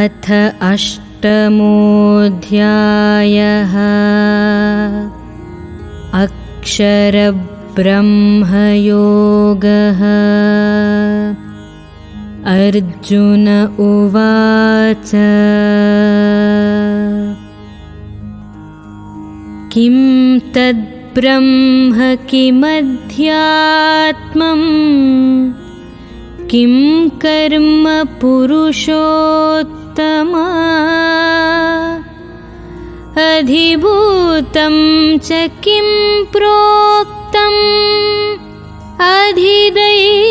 अथ अष्टमोऽध्यायः। अक्षरब्रह्मयोगः। अर्जुन उवाच किं तद्ब्रह्म किमध्यात्मम् किं कर्म पुरुषोत्तमा अधिभूतं च किं प्रोक्तम् अधिदैवं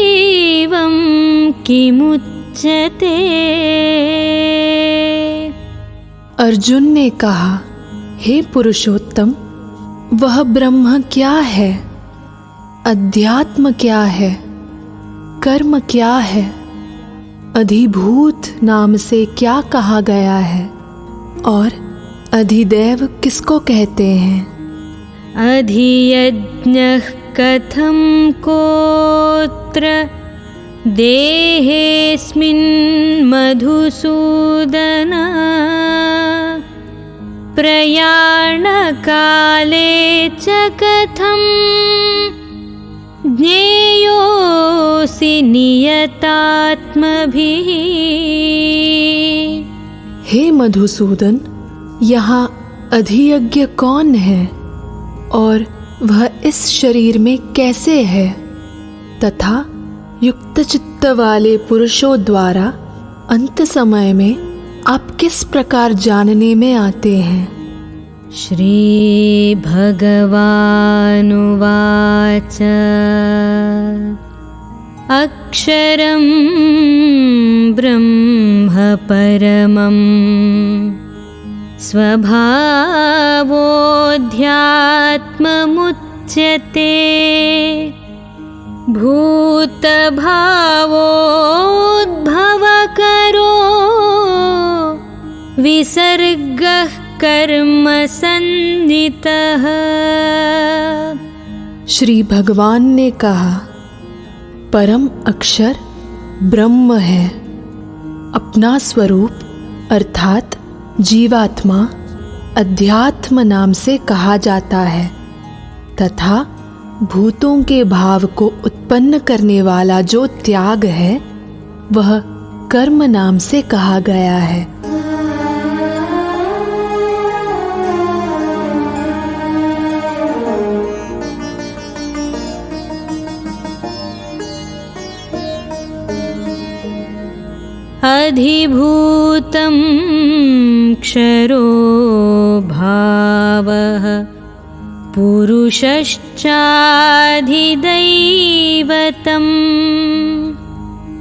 किमुच्यते। अर्जुन ने कहा, हे पुरुषोत्तम, वह ब्रह्म क्या है? अध्यात्म क्या है? कर्म क्या है? अधिभूत नाम से क्या कहा गया है? और अधिदैव किसको कहते हैं? अधियज्ञः कथं कोत्र देहेऽस्मिन् मधुसूदन प्रयाणकाले च कथं ज्ञेयोऽसि नियतात्मभिः। हे मधुसूदन, यहाँ अधियज्ञ कौन है और वह इस शरीर में कैसे है, तथा युक्त चित्त वाले पुरुषों द्वारा अंत समय में आप किस प्रकार जानने में आते हैं? श्री भगवानुवाच अक्षरं ब्रह्म परमं स्वभावोऽध्यात्ममुच्यते भूतभावोद्भवकरो विसर्गः कर्म संनितः। श्री भगवान ने कहा, परम अक्षर ब्रह्म है। अपना स्वरूप अर्थात जीवात्मा अध्यात्म नाम से कहा जाता है तथा भूतों के भाव को उत्पन्न करने वाला जो त्याग है वह कर्म नाम से कहा गया है। अधिभूतं क्षरो भावः पुरुषश्चाधिदैवतम्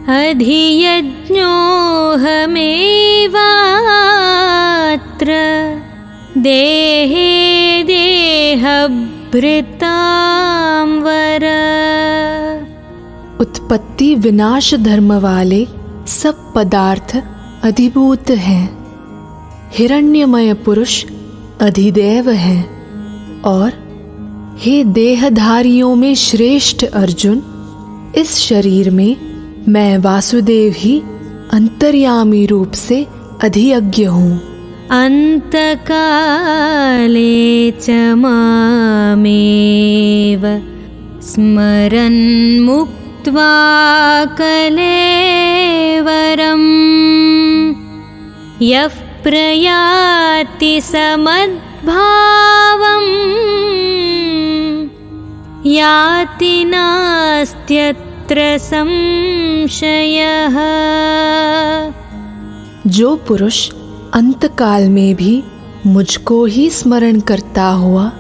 अधियज्ञोऽहमेवात्र देहे देहभृतां वर। उत्पत्ति विनाश धर्म वाले सब पदार्थ अधिभूत हैं। हिरण्यमय पुरुष अधिदैव हैं। और हे देहधारियों में श्रेष्ठ अर्जुन, इस शरीर में मैं वासुदेव ही अंतर्यामी रूप से अधियज्ञ हूँ। अंतकाले च मामेव स्मरन् मुक्त्वा कलेवरम् यः प्रयाति समद्भावम् याति नास्त्यत्र संशयः। जो पुरुष अंतकाल में भी मुझको ही स्मरण करता हुआ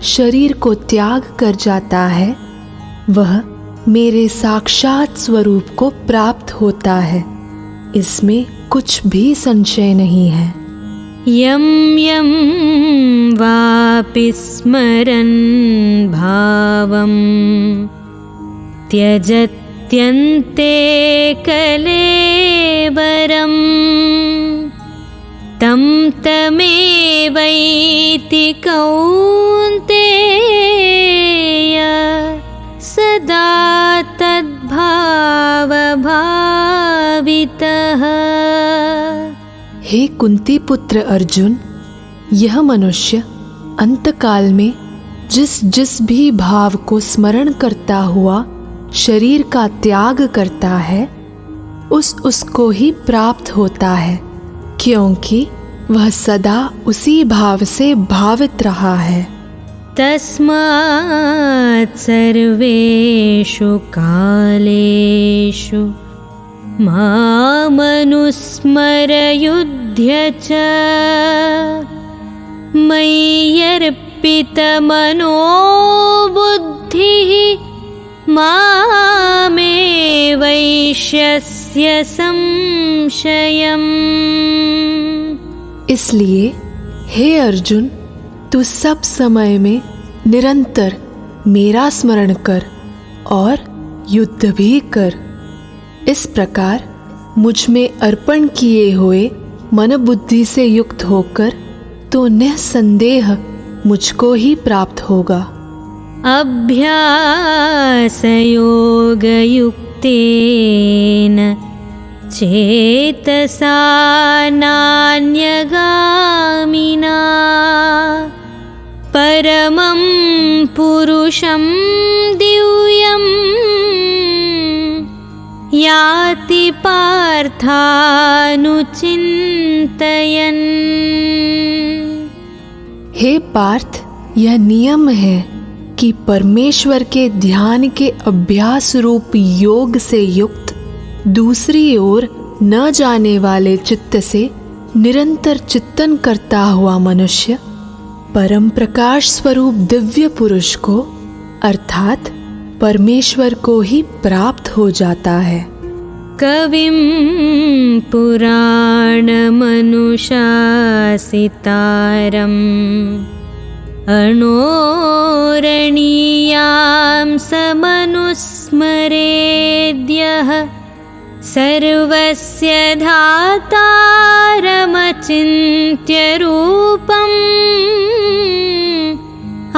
शरीर को त्याग कर जाता है, वह मेरे साक्षात स्वरूप को प्राप्त होता है। इसमें कुछ भी संशय नहीं है। यं यं वापि स्मरन् भावं त्यजत्यन्ते कलेवरम् तं तमेवैति कौन्तेय सदा तद्भावभावितः। कुंती पुत्र अर्जुन, यह मनुष्य अंतकाल में जिस जिस भी भाव को स्मरण करता हुआ शरीर का त्याग करता है, उसको ही प्राप्त होता है, क्योंकि वह सदा उसी भाव से भावित रहा है। तस्मात् सर्वेषु कालेषु मामनुस्मर युध्य च मय्यर्पितमनो बुद्धिः मामेवैष्यस्य संशयम्। इसलिए हे अर्जुन, तू सब समय में निरंतर मेरा स्मरण कर और युद्ध भी कर। इस प्रकार मुझ में अर्पण किए हुए मन बुद्धि से युक्त होकर तो निःसंदेह मुझको ही प्राप्त होगा। अभ्यासयोगयुक्तेन चेतसा नान्यगामिना परमं पुरुषं दिव्यं याति पार्थानुचिन्तयन्। हे पार्थ, यह नियम है कि परमेश्वर के ध्यान के अभ्यास रूप योग से युक्त दूसरी ओर न जाने वाले चित्त से निरंतर चिंतन करता हुआ मनुष्य परम प्रकाश स्वरूप दिव्य पुरुष को अर्थात परमेश्वर को ही प्राप्त हो जाता है। कविं पुराणमनुशासितारम् अणोरणीयां समनुस्मरेद्यः सर्वस्य धातारमचिन्त्य रूपम्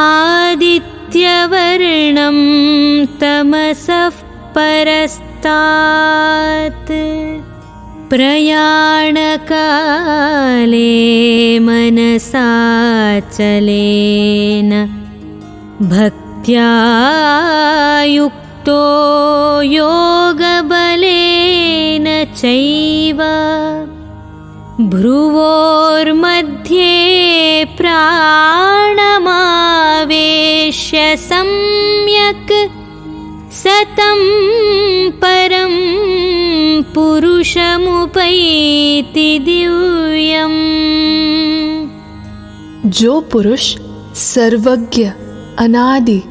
आदित्यवर्णं तमसः परस्तात्। प्रयाणकाले मनसाचलेन भक्त्या युक्तो योगबलेन चैव भ्रुवोर्मध्ये प्राणमावेश्य सम्यक् सतं परं पुरुषमुपैति दिव्यम्। जो पुरुष सर्वज्ञ, अनादि,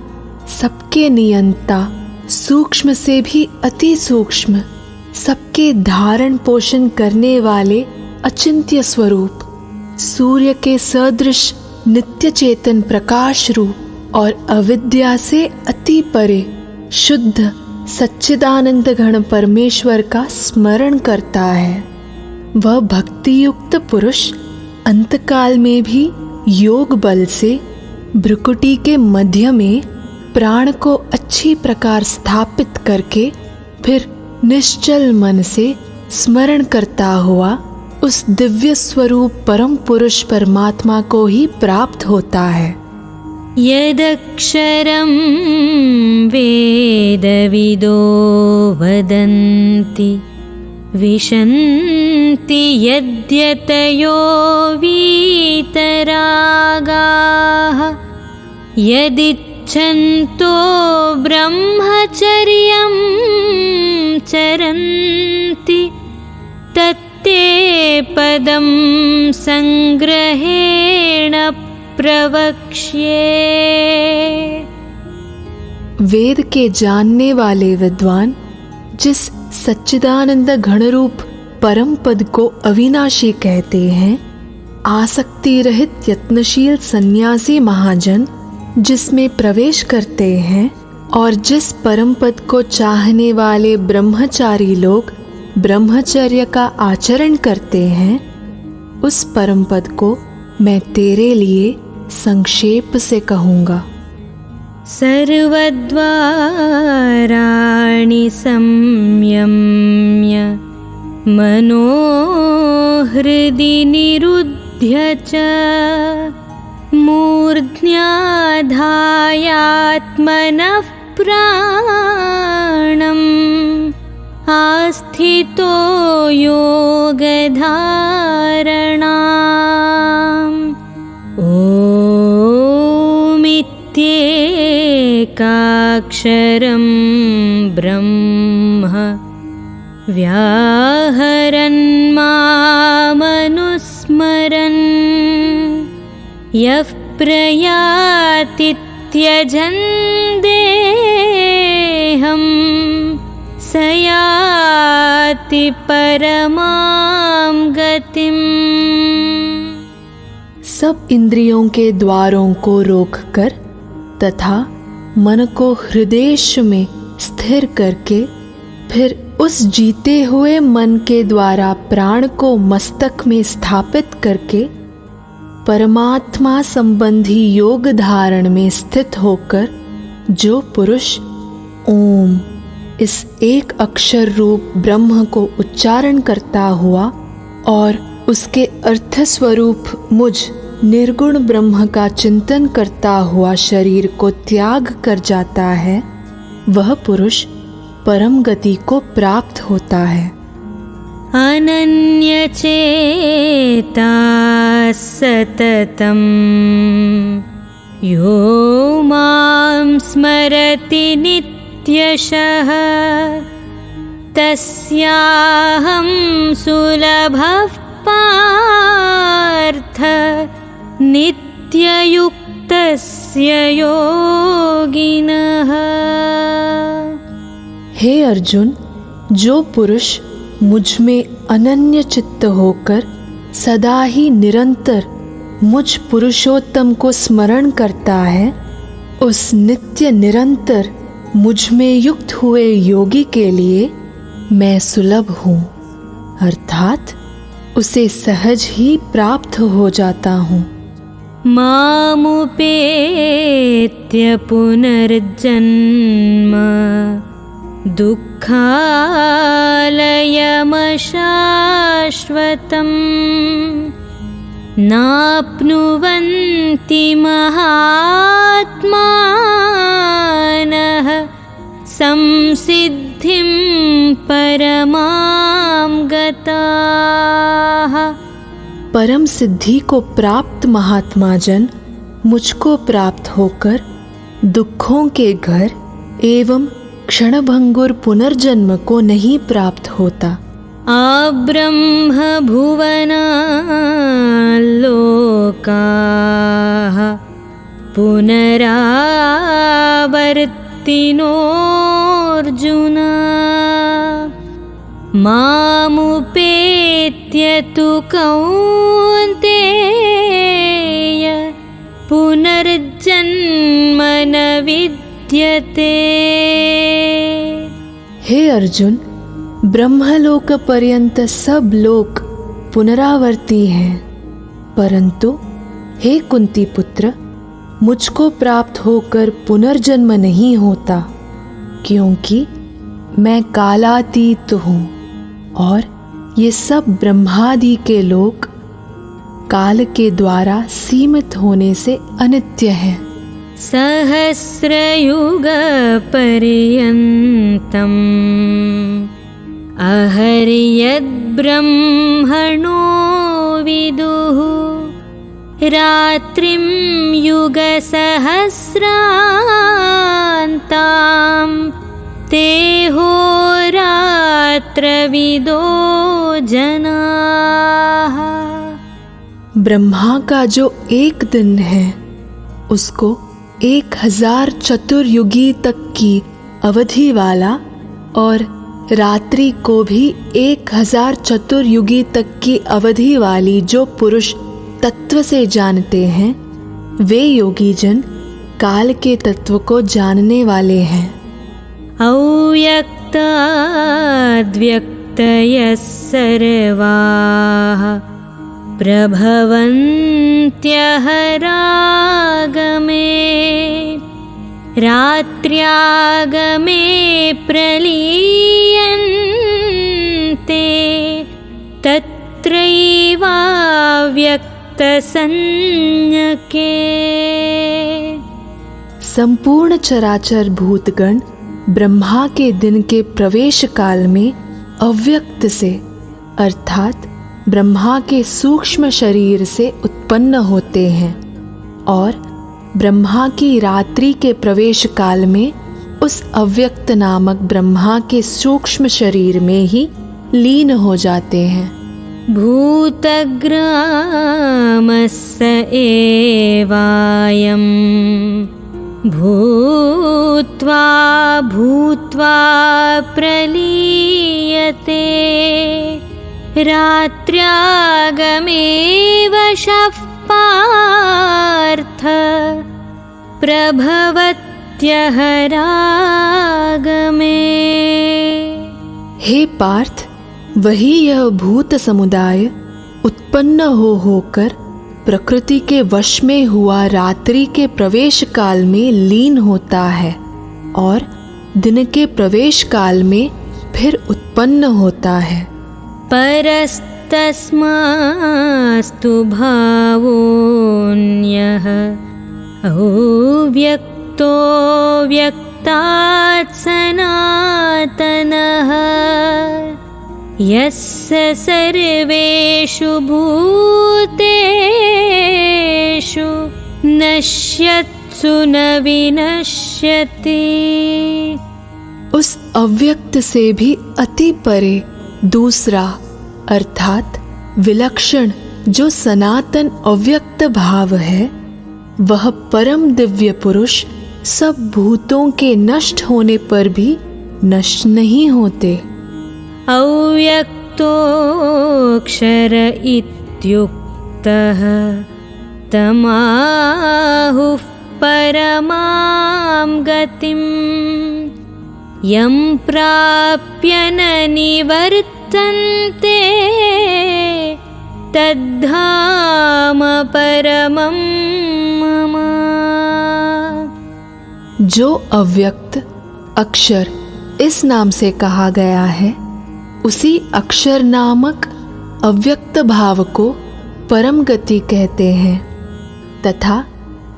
सबके नियंता, सूक्ष्म से भी अति सूक्ष्म, सबके धारण पोषण करने वाले अचिंत्य स्वरूप, सूर्य के सदृश नित्य चेतन प्रकाश रूप और अविद्या से अति परे शुद्ध सच्चिदानंद घन परमेश्वर का स्मरण करता है, वह भक्ति युक्त पुरुष अंतकाल में भी योग बल से भ्रुकुटी के मध्य में प्राण को अच्छी प्रकार स्थापित करके फिर निश्चल मन से स्मरण करता हुआ उस दिव्य स्वरूप परम पुरुष परमात्मा को ही प्राप्त होता है। यदक्षरं वेदविदो वदन्ति विशन्ति यद्यतयो वीतरागाः यदिच्छन्तो ब्रह्मचर्यं चरन्ति तत्ते पदं संग्रहेण प्रवक्ष्ये। वेद के जानने वाले विद्वान जिस सच्चिदानंद घनरूप परम पद को अविनाशी कहते हैं, आसक्ति रहित यत्नशील सन्यासी महाजन जिसमें प्रवेश करते हैं और जिस परम पद को चाहने वाले ब्रह्मचारी लोग ब्रह्मचर्य का आचरण करते हैं, उस परम पद को मैं तेरे लिए संक्षेप से कहूँगा। सर्वद्वाराणि संयम्य मनोहृदि निरुध्य च मूर्ध्याधायात्मनः प्राणम् आस्थितो योगधारणाम् ओमित्येकाक्षरं ब्रह्म व्याहरन् मामनुस्मरन् यः प्रयाति त्यजन् देहं स याति परमां गतिम्। सब इंद्रियों के द्वारों को रोककर तथा मन को हृदय में स्थिर करके फिर उस जीते हुए मन के द्वारा प्राण को मस्तक में स्थापित करके परमात्मा संबंधी योग धारण में स्थित होकर जो पुरुष ओम इस एक अक्षर रूप ब्रह्म को उच्चारण करता हुआ और उसके अर्थ स्वरूप मुझ निर्गुण ब्रह्म का चिंतन करता हुआ शरीर को त्याग कर जाता है, वह पुरुष परम गति को प्राप्त होता है। अनन्यचेता सततं यो मां स्मरति नित्यशः तस्याहं सुलभः पार्थ नित्ययुक्तस्य योगिनः। हे अर्जुन, जो पुरुष मुझ में अनन्य चित्त होकर सदा ही निरंतर मुझ पुरुषोत्तम को स्मरण करता है, उस नित्य निरंतर मुझ में युक्त हुए योगी के लिए मैं सुलभ हूँ, अर्थात उसे सहज ही प्राप्त हो जाता हूँ। मामुपेत्य पुनर्जन्म दुःखालयमशाश्वतम् नाप्नुवन्ति महात्मानः संसिद्धिं परमां गताः। परम सिद्धि को प्राप्त महात्मा जन मुझको प्राप्त होकर दुखों के घर एवं क्षणभंगुर पुनर्जन्म को नहीं प्राप्त होता। आब्रह्म भुवनाल्लोकाः पुनरावर्तिनोऽर्जुन मामुपेत्य तु कौन्तेय पुनर्जन्म न विद्यते। हे अर्जुन, ब्रह्मलोक पर्यंत सब लोक पुनरावर्ती हैं, परंतु हे कुंती पुत्र, मुझको प्राप्त होकर पुनर्जन्म नहीं होता, क्योंकि मैं कालातीत हूँ और ये सब ब्रह्मादि के लोक काल के द्वारा सीमित होने से अनित्य हैं। सहस्रयुग पर्यन्तम् अहर्यद्ब्रह्मणो विदुः रात्रिं युगसहस्रान्तां ते होरात्रविदो जनाः। ब्रह्मा का जो एक दिन है उसको 1000 चतुर्युगी तक की अवधि वाला और रात्रि को भी 1000 चतुर्युगी तक की अवधि वाली जो पुरुष तत्व से जानते हैं, वे योगी जन काल के तत्व को जानने वाले हैं। अव्यक्ताद्व्यक्तयः सर्वाः प्रभवन्त्यहरागमे रात्र्यागमे प्रलीयन्ते व्यक्तसंज्ञके। संपूर्ण चराचर भूतगण ब्रह्मा के दिन के प्रवेश काल में अव्यक्त से अर्थात ब्रह्मा के सूक्ष्म शरीर से उत्पन्न होते हैं और ब्रह्मा की रात्रि के प्रवेश काल में उस अव्यक्त नामक ब्रह्मा के सूक्ष्म शरीर में ही लीन हो जाते हैं। भूतग्रामस्य एवायं भूत्वा भूत्वा प्रलीयते। रात्र्यागमे वशः पार्थ प्रभवत्यः रागमे। हे पार्थ, वही यह भूत समुदाय उत्पन्न होकर प्रकृति के वश में हुआ रात्रि के प्रवेश काल में लीन होता है और दिन के प्रवेश काल में फिर उत्पन्न होता है। परस्तस्मास्तु भावोऽन्यः अव्यक्तो व्यक्तात् सनातनः। यस्य सर्वेषु भूतेषु नश्यत्सु न विनश्यति। उस अव्यक्त से भी अति परे दूसरा अर्थात विलक्षण जो सनातन अव्यक्त भाव है, वह परम दिव्य पुरुष सब भूतों के नष्ट होने पर भी नष्ट नहीं होते। अव्यक्तोऽक्षर इत्युक्तः तमाहुः परमां गतिं। यं प्राप्य न निवर्तन्ते तद्धाम परमं मम। जो अव्यक्त अक्षर इस नाम से कहा गया है, उसी अक्षर नामक अव्यक्त भाव को परम गति कहते हैं तथा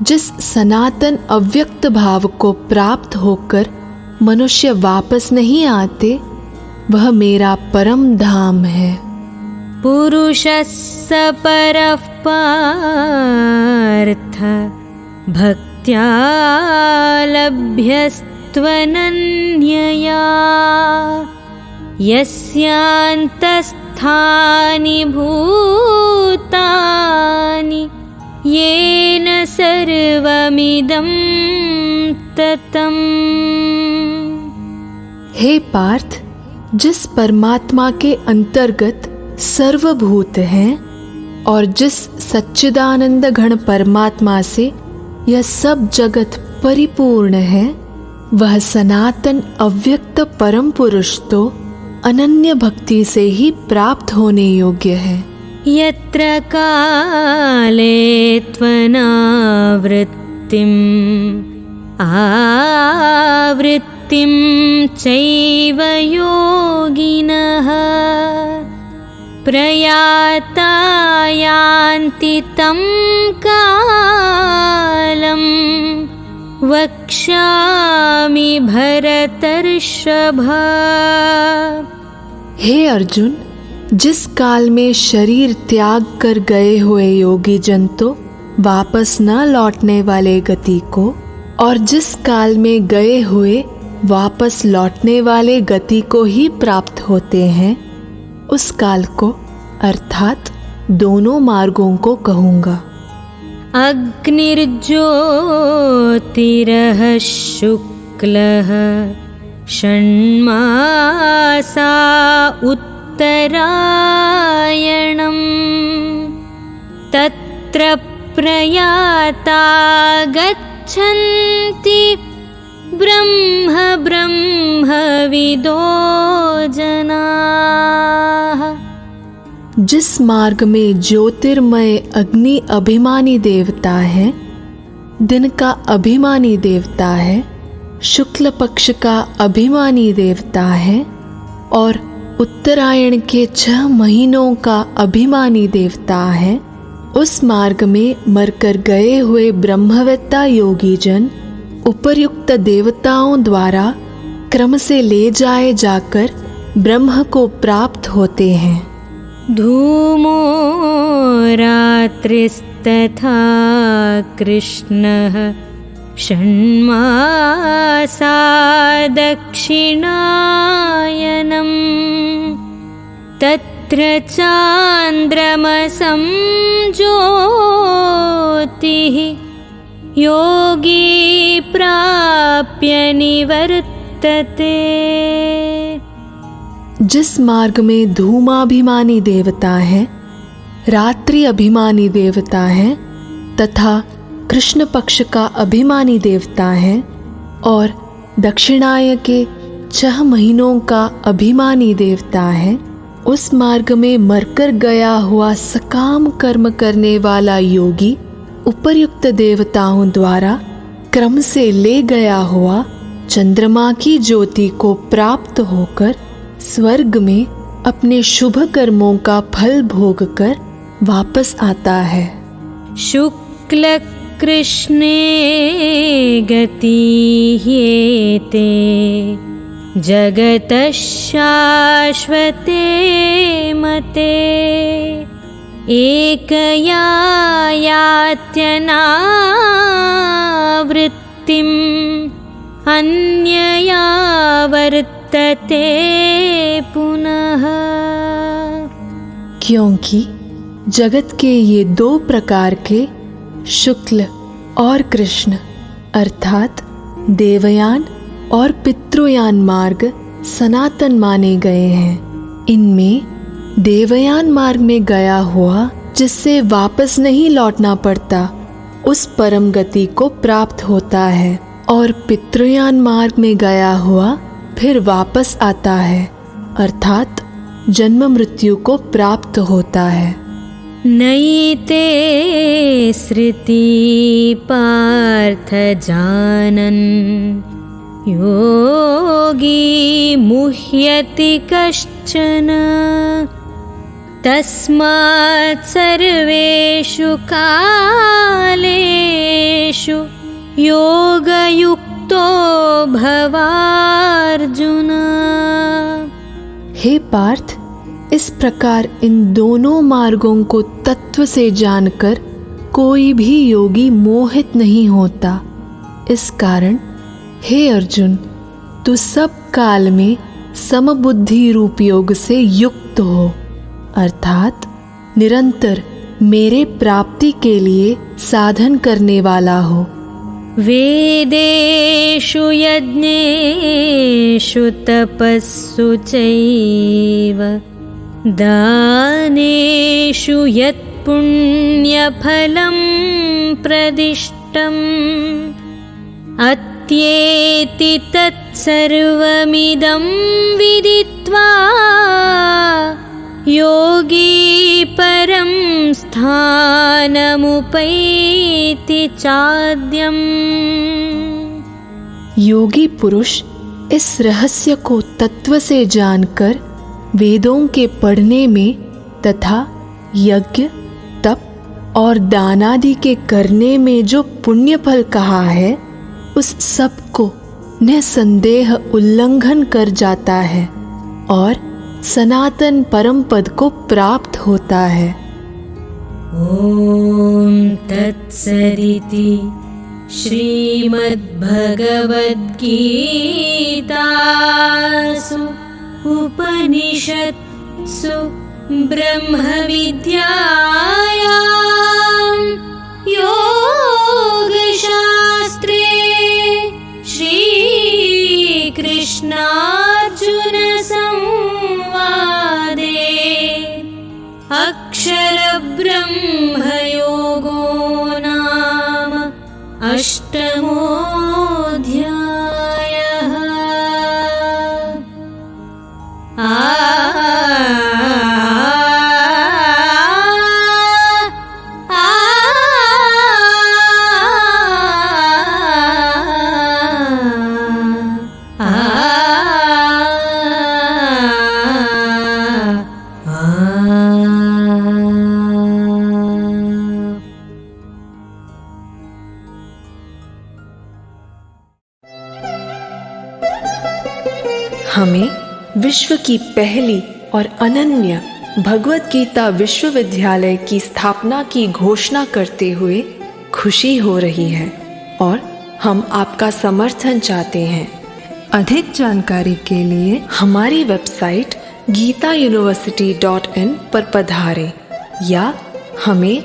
जिस सनातन अव्यक्त भाव को प्राप्त होकर मनुष्य वापस नहीं आते, वह मेरा परम धाम है। पुरुषस्य परः पार्थ भक्त्या लभ्यस्त्वनन्यया। यस्यान्तस्थानि भूतानि येन सर्वमिदं ततम्। हे पार्थ, जिस परमात्मा के अंतर्गत सर्वभूत हैं और जिस सच्चिदानंद घन परमात्मा से यह सब जगत परिपूर्ण है, वह सनातन अव्यक्त परम पुरुष तो अनन्य भक्ति से ही प्राप्त होने योग्य है। यत्र काले त्वनावृत्तिम् आवृत्तिं चैव योगिनः प्रयाता यान्ति तं कालं वक्ष्यामि भरतर्षभ। हे अर्जुन, जिस काल में शरीर त्याग कर गए हुए योगी जन तो वापस न लौटने वाले गति को और जिस काल में गए हुए वापस लौटने वाले गति को ही प्राप्त होते हैं, उस काल को अर्थात दोनों मार्गों को कहूँगा। अग्निर्ज्योतिरः शुक्लः षण्मासा उत्तरायणम् तत्र प्रयाता गच्छन्ति ब्रह्म ब्रह्मविदो जनाः। जिस मार्ग में ज्योतिर्मय अग्नि अभिमानी देवता है, दिन का अभिमानी देवता है, शुक्ल पक्ष का अभिमानी देवता है और उत्तरायण के 6 महीनों का अभिमानी देवता है, उस मार्ग में मरकर गए हुए ब्रह्मवेत्ता योगी जन उपर्युक्त देवताओं द्वारा क्रम से ले जाए जाकर ब्रह्म को प्राप्त होते हैं। धूमो रात्रिस्तथा कृष्णः षण्मासा दक्षिणायनम् तत्र चान्द्रमसं ज्योतिः योगी प्राप्य निवर्तते। जिस मार्ग में धूमाभिमानी देवता है, रात्रि अभिमानी देवता है तथा कृष्ण पक्ष का अभिमानी देवता है और दक्षिणाय के 6 महीनों का अभिमानी देवता है, उस मार्ग में मरकर गया हुआ सकाम कर्म करने वाला योगी उपर्युक्त देवताओं द्वारा क्रम से ले गया हुआ चंद्रमा की ज्योति को प्राप्त होकर स्वर्ग में अपने शुभ कर्मों का फल भोग कर वापस आता है। शुक्ल कृष्णे गतिह्येते जगतः शाश्वते मते एकया यात्यनावृत्तिम् अन्यया वर्तते पुनः। क्योंकि जगत के ये 2 प्रकार के शुक्ल और कृष्ण अर्थात देवयान और पितृयान मार्ग सनातन माने गए हैं। इनमें देवयान मार्ग में गया हुआ जिससे वापस नहीं लौटना पड़ता, उस परम गति को प्राप्त होता है और पितृयान मार्ग में गया हुआ फिर वापस आता है अर्थात जन्म मृत्यु को प्राप्त होता है। नैते श्रुति पार्थ जानन् योगी मुह्यति कश्चन तस्मात् सर्वेषु कालेषु योगयुक्तो भवार्जुन। हे पार्थ, इस प्रकार इन दोनों मार्गों को तत्व से जानकर कोई भी योगी मोहित नहीं होता। इस कारण हे अर्जुन, तू सब काल में समबुद्धि रूप योग से युक्त हो अर्थात निरंतर मेरे प्राप्ति के लिए साधन करने वाला हो। वेदेषु यज्ञेषु तपस्सु चैव दानेषु यत् पुण्यफलं प्रदिष्टम् अत्येति तत्सर्वमिदं विदित्वा योगी परं स्थानमुपैति चाद्यम्। योगी पुरुष इस रहस्य को तत्व से जानकर वेदों के पढ़ने में तथा यज्ञ तप और दान आदि के करने में जो पुण्य फल कहा है, उस सब को निसंदेह उल्लंघन कर जाता है और सनातन परम पद को प्राप्त होता है। ओम तत्सदिति श्रीमद्भगवद्गीतासु उपनिषत्सु ब्रह्मविद्यायां योगशास्त्रे श्रीकृष्णार्जुनसंवादे अक्षरब्रह्मयोगो नाम अष्टमोऽध्यायः। हमें विश्व की पहली और अनन्य भगवत गीता विश्वविद्यालय की स्थापना की घोषणा करते हुए खुशी हो रही है और हम आपका समर्थन चाहते हैं। अधिक जानकारी के लिए हमारी वेबसाइट gitauniversity.in पर पधारें या हमें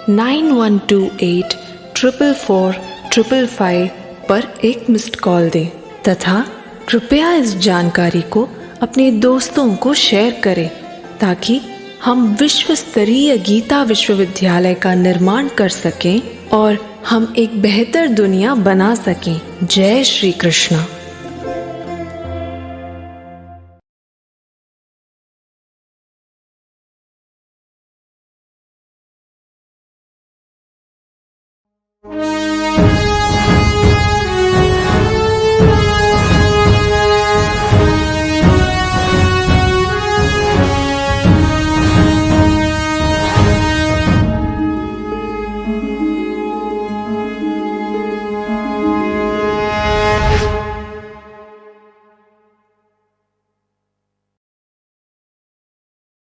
9128444555 पर एक मिस्ड कॉल दें तथा कृपया इस जानकारी को अपने दोस्तों को शेयर करें ताकि हम विश्व स्तरीय गीता विश्वविद्यालय का निर्माण कर सकें और हम एक बेहतर दुनिया बना सकें। जय श्री कृष्ण।